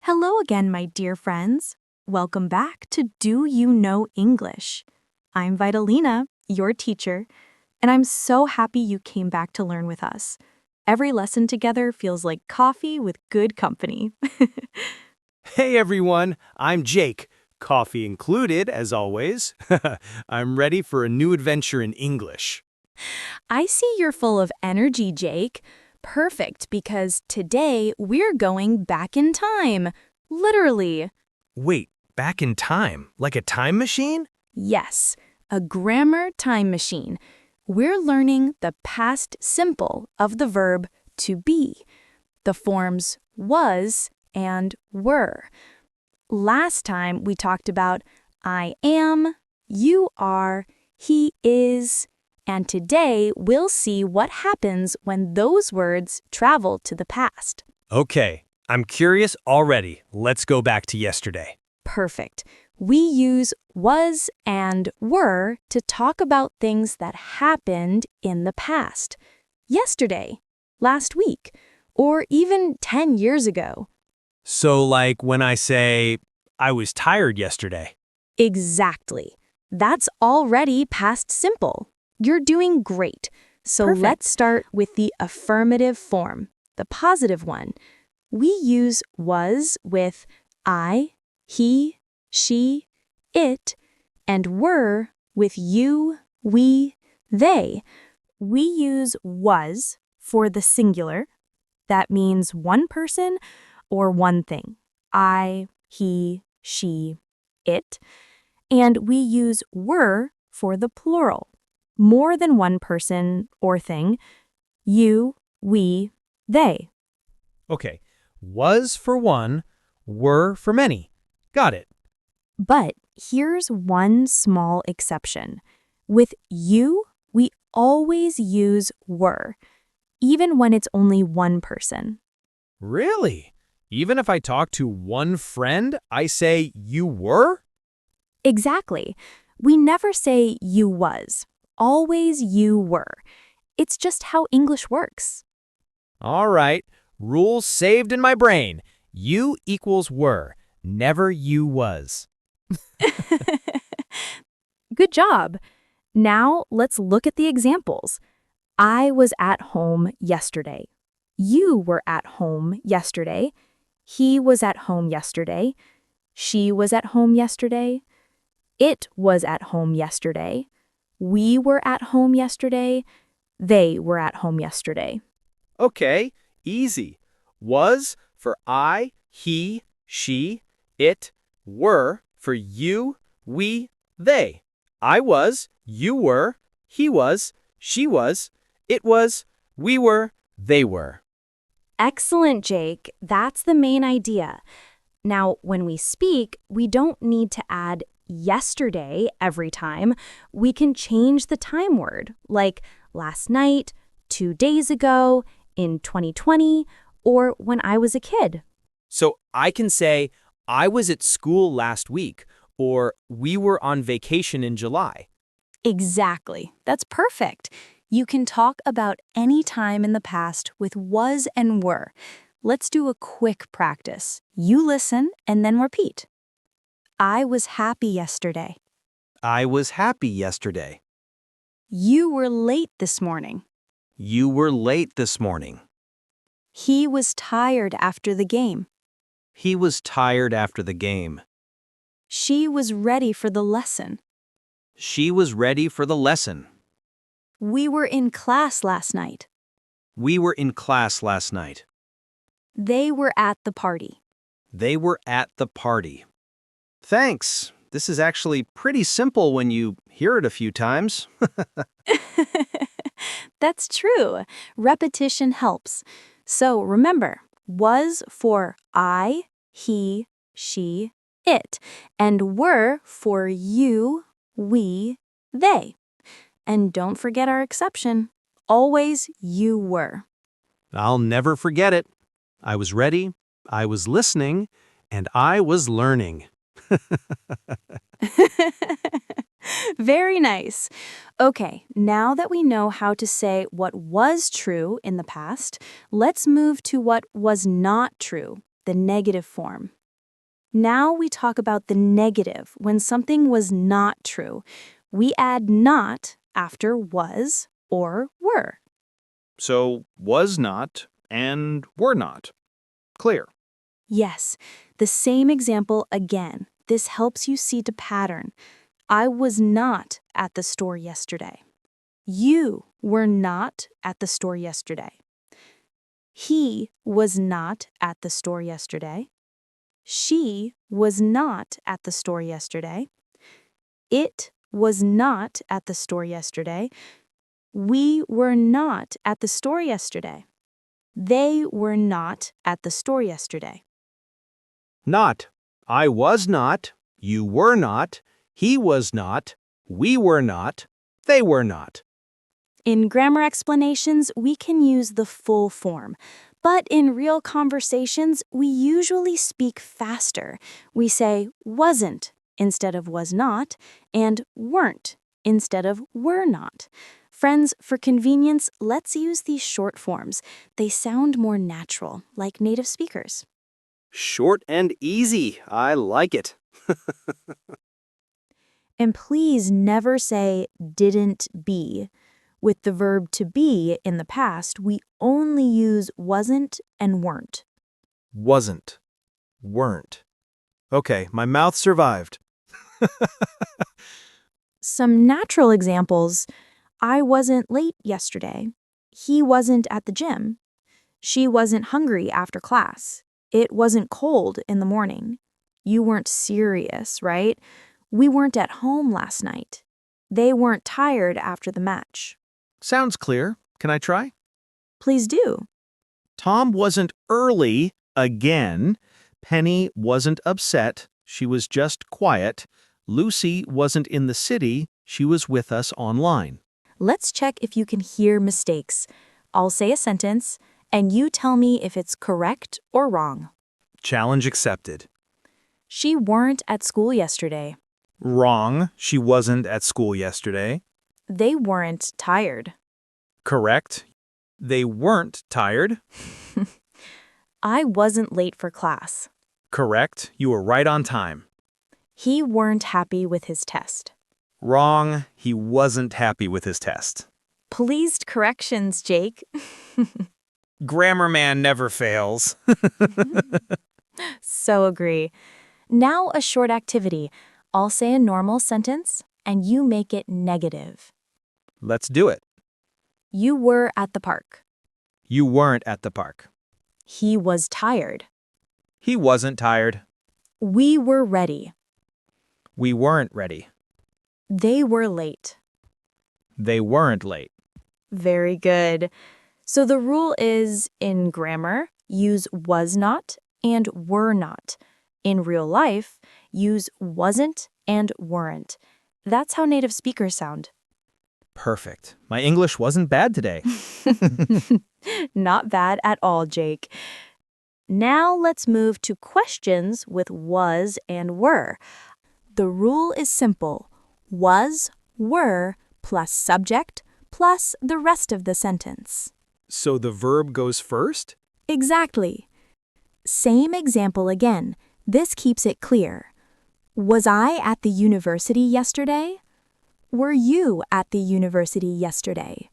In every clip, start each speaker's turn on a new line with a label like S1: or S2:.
S1: Hello again, my dear friends. Welcome back to Do You Know English? I'm Vitalina, your teacher, and I'm so happy you came back to learn with us. Every lesson together feels like coffee with good company.
S2: Hey everyone, I'm Jake. Coffee included, as always. I'm ready for a new adventure in English.
S1: I see you're full of energy, Jake. Perfect, because today we're going back in time. Literally.
S2: Wait, back in time? Like a time machine?
S1: Yes, a grammar time machine. We're learning the past simple of the verb to be, the forms was and were. Last time we talked about I am, you are, he is, and today we'll see what happens when those words travel to the past.
S2: Okay, I'm curious already. Let's go back to yesterday.
S1: Perfect. We use was and were to talk about things that happened in the past. Yesterday, last week, or even 10 years ago.
S2: So like when I say, I was tired yesterday.
S1: Exactly. That's already past simple. You're doing great. So
S2: Perfect.
S1: let's start with the affirmative form, the positive one. We use was with I, he, she, it, and were with you, we, they. We use was for the singular. That means one person or one thing. I, he, she, it. And we use were for the plural. More than one person or thing. You, we, they.
S2: Okay, was for one, were for many. Got it.
S1: But here's one small exception. With you, we always use were, even when it's only one person.
S2: Really? Even if I talk to one friend, I say you were?
S1: Exactly. We never say you was. Always you were. It's just how English works.
S2: All right, rules saved in my brain. You equals were, never you was.
S1: Good job. Now let's look at the examples. I was at home yesterday. You were at home yesterday. He was at home yesterday. She was at home yesterday. It was at home yesterday. We were at home yesterday. They were at home yesterday.
S2: Okay, easy. Was for I, he, she, it, were for you, we, they. I was, you were, he was, she was, it was, we were, they were.
S1: Excellent, Jake. That's the main idea. Now, when we speak, we don't need to add yesterday every time. We can change the time word, like last night, 2 days ago, in 2020, or when I was a kid.
S2: So I can say, I was at school last week, or we were on vacation in July.
S1: Exactly. That's perfect. You can talk about any time in the past with was and were. Let's do a quick practice. You listen and then repeat. I was happy yesterday.
S2: I was happy yesterday.
S1: You were late this morning.
S2: You were late this morning.
S1: He was tired after the game.
S2: He was tired after the game.
S1: She was ready for the lesson.
S2: She was ready for the lesson.
S1: We were in class last night.
S2: We were in class last night.
S1: They were at the party.
S2: They were at the party. Thanks. This is actually pretty simple when you hear it a few times.
S1: That's true. Repetition helps. So remember, was for I, he, she, it, and were for you, we, they. And don't forget our exception. Always you were.
S2: I'll never forget it. I was ready, I was listening, and I was learning.
S1: Very nice. Okay, now that we know how to say what was true in the past, let's move to what was not true the negative form. Now we talk about the negative when something was not true. We add not after was or were.
S2: So, was not and were not. Clear.
S1: Yes, the same example again. This helps you see the pattern. I was not at the store yesterday. You were not at the store yesterday. He was not at the store yesterday. She was not at the store yesterday. It was not at the store yesterday. We were not at the store yesterday. They were not at the store yesterday.
S2: Not. I was not. You were not. He was not. We were not. They were not.
S1: In grammar explanations, we can use the full form. But in real conversations, we usually speak faster. We say wasn't instead of was not, and weren't instead of were not. Friends, for convenience, let's use these short forms. They sound more natural, like native speakers.
S2: Short and easy. I like it.
S1: And please never say didn't be. With the verb to be in the past, we only use wasn't and weren't.
S2: Wasn't. Weren't. Okay, my mouth survived.
S1: Some natural examples: I wasn't late yesterday. He wasn't at the gym. She wasn't hungry after class. It wasn't cold in the morning. You weren't serious, right? We weren't at home last night. They weren't tired after the match.
S2: Sounds clear. Can I try?
S1: Please do.
S2: Tom wasn't early again. Penny wasn't upset. She was just quiet. Lucy wasn't in the city. She was with us online.
S1: Let's check if you can hear mistakes. I'll say a sentence, and you tell me if it's correct or wrong.
S2: Challenge accepted.
S1: She weren't at school yesterday.
S2: Wrong. She wasn't at school yesterday.
S1: They weren't tired.
S2: Correct. They weren't tired.
S1: I wasn't late for class.
S2: Correct. You were right on time.
S1: He weren't happy with his test.
S2: Wrong. He wasn't happy with his test.
S1: Pleased corrections, Jake.
S2: Grammar man never fails.
S1: So agree. Now a short activity. I'll say a normal sentence, and you make it negative.
S2: Let's do it.
S1: You were at the park.
S2: You weren't at the park.
S1: He was tired.
S2: He wasn't tired.
S1: We were ready.
S2: We weren't ready.
S1: They were late.
S2: They weren't late.
S1: Very good. So the rule is, in grammar, use was not and were not. In real life, use wasn't and weren't. That's how native speakers sound.
S2: Perfect. My English wasn't bad today.
S1: Not bad at all, Jake. Now let's move to questions with was and were. The rule is simple. Was, were, plus subject, plus the rest of the sentence.
S2: So the verb goes first?
S1: Exactly. Same example again. This keeps it clear. Was I at the university yesterday? Were you at the university yesterday?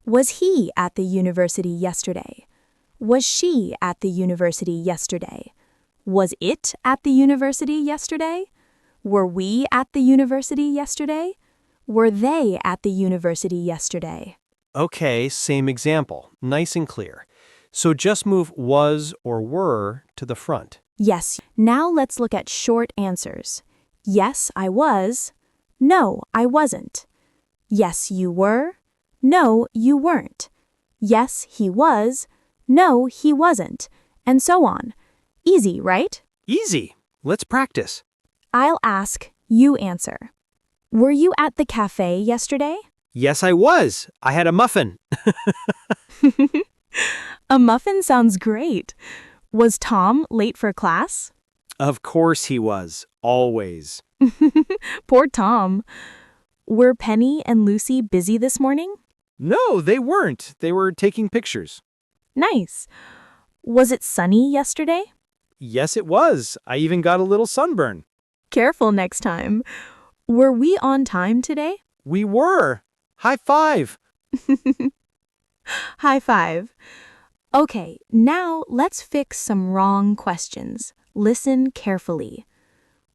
S1: Was he at the university yesterday? Was she at the university yesterday? Was it at the university yesterday? Were we at the university yesterday? Were they at the university yesterday?
S2: Okay, same example. Nice and clear. So just move was or were to the front.
S1: Yes. Now let's look at short answers. Yes, I was. No, I wasn't. Yes, you were. No, you weren't. Yes, he was. No, he wasn't. And so on. Easy, right?
S2: Easy. Let's practice.
S1: I'll ask, you answer. Were you at the cafe yesterday?
S2: Yes, I was. I had a muffin.
S1: A muffin sounds great. Was Tom late for class?
S2: Of course he was. Always.
S1: Poor Tom. Were Penny and Lucy busy this morning?
S2: No, they weren't. They were taking pictures.
S1: Nice. Was it sunny yesterday?
S2: Yes, it was. I even got a little sunburn.
S1: Careful next time. Were we on time today?
S2: We were. High five.
S1: High five. Okay, now let's fix some wrong questions. Listen carefully.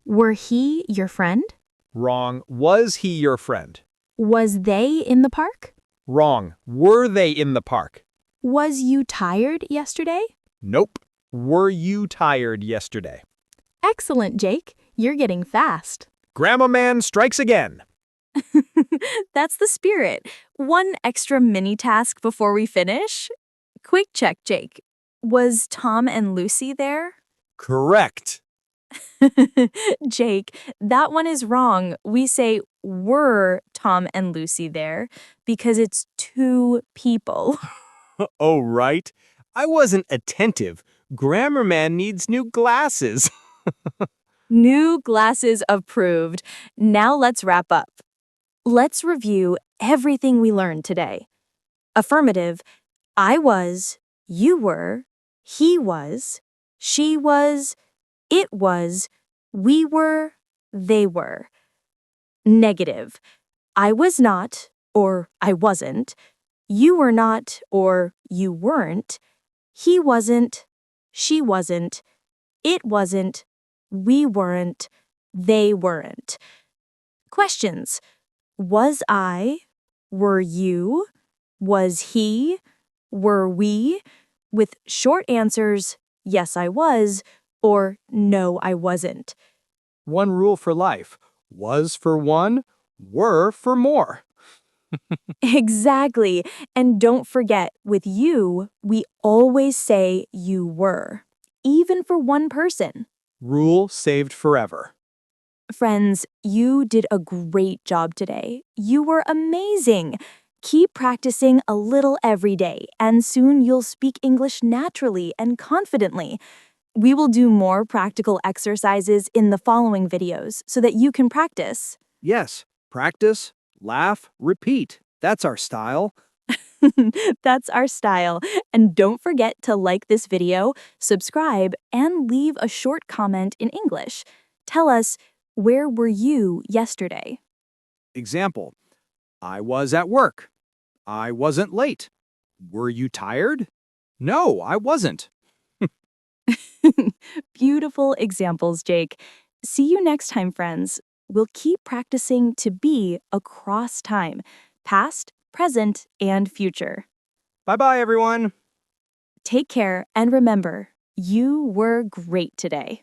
S1: Were he your friend?
S2: Wrong. Was he your friend?
S1: Was they in the park?
S2: Wrong. Were they in the park?
S1: Was you tired yesterday?
S2: Nope. Were you tired yesterday?
S1: Excellent, Jake. You're getting fast.
S2: Grandma Man strikes again.
S1: That's the spirit. One extra mini task before we finish. Quick check, Jake. Was Tom and Lucy there?
S2: Correct.
S1: Jake, that one is wrong. We say were Tom and Lucy there because it's two people.
S2: Oh, right. I wasn't attentive. Grammar Man needs new glasses.
S1: New glasses approved. Now let's wrap up. Let's review everything we learned today. Affirmative, I was, you were, he was, she was, it was, we were, they were. Negative, I was not, or I wasn't, you were not, or you weren't, he wasn't, she wasn't, it wasn't, we weren't, they weren't. Questions. Was I? Were you? Was he? Were we? With short answers, yes, I was, or no, I wasn't.
S2: One rule for life. Was for one, were for more.
S1: Exactly. And don't forget, with you, we always say you were, even for one person.
S2: Rule saved forever.
S1: Friends, you did a great job today. You were amazing. Keep practicing a little every day, and soon you'll speak English naturally and confidently. We will do more practical exercises in the following videos so that you can practice.
S2: Yes, practice, laugh, repeat. That's our style.
S1: That's our style. And don't forget to like this video, subscribe, and leave a short comment in English. Tell us, where were you yesterday?
S2: Example, I was at work. I wasn't late. Were you tired? No, I wasn't.
S1: Beautiful examples, Jake. See you next time, friends. We'll keep practicing to be across time, past, present, and future.
S2: Bye-bye, everyone.
S1: Take care and remember, you were great today.